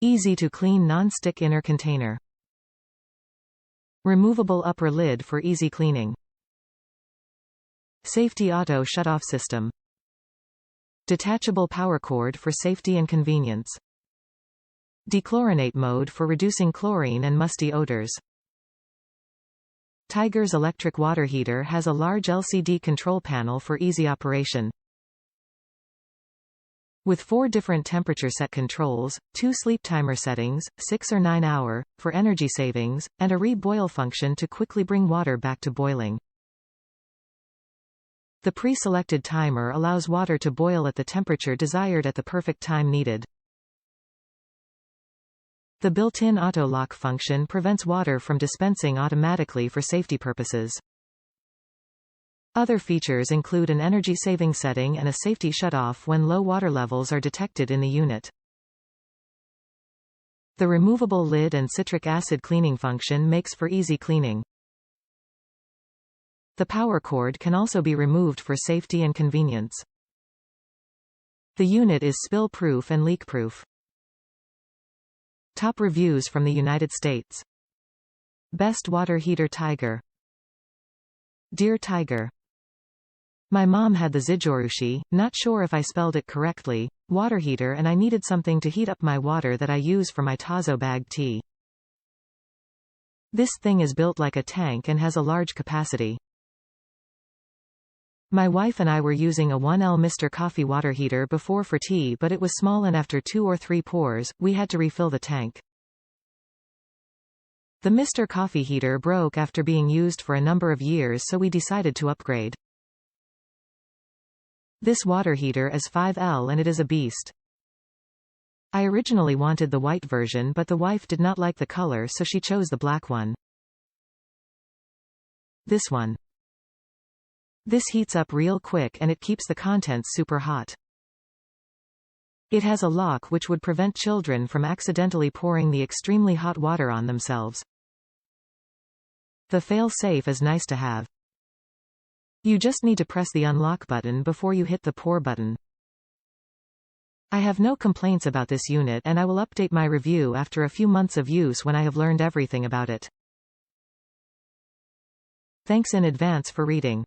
Easy to clean non-stick inner container. Removable upper lid for easy cleaning. Safety auto shut-off system. Detachable power cord for safety and convenience. Dechlorinate mode for reducing chlorine and musty odors. Tiger's electric water heater has a large LCD control panel for easy operation. With 4 different temperature set controls, 2 sleep timer settings, 6 or 9 hour, for energy savings, and a re-boil function to quickly bring water back to boiling. The pre-selected timer allows water to boil at the temperature desired at the perfect time needed. The built-in auto-lock function prevents water from dispensing automatically for safety purposes. Other features include an energy-saving setting and a safety shutoff when low water levels are detected in the unit. The removable lid and citric acid cleaning function makes for easy cleaning. The power cord can also be removed for safety and convenience. The unit is spill-proof and leak-proof. Top reviews from the United States. Best water heater Tiger. Dear Tiger, my mom had the Zijorushi, not sure if I spelled it correctly, water heater, and I needed something to heat up my water that I use for my Tazo bag tea. This thing is built like a tank and has a large capacity. My wife and I were using a 1L Mr. Coffee water heater before for tea, but it was small and after 2 or 3 pours, we had to refill the tank. The Mr. Coffee heater broke after being used for a number of years, so we decided to upgrade. This water heater is 5L and it is a beast. I originally wanted the white version, but the wife did not like the color, so she chose the black one. This one. This heats up real quick and it keeps the contents super hot. It has a lock which would prevent children from accidentally pouring the extremely hot water on themselves. The fail-safe is nice to have. You just need to press the unlock button before you hit the pour button. I have no complaints about this unit, and I will update my review after a few months of use when I have learned everything about it. Thanks in advance for reading.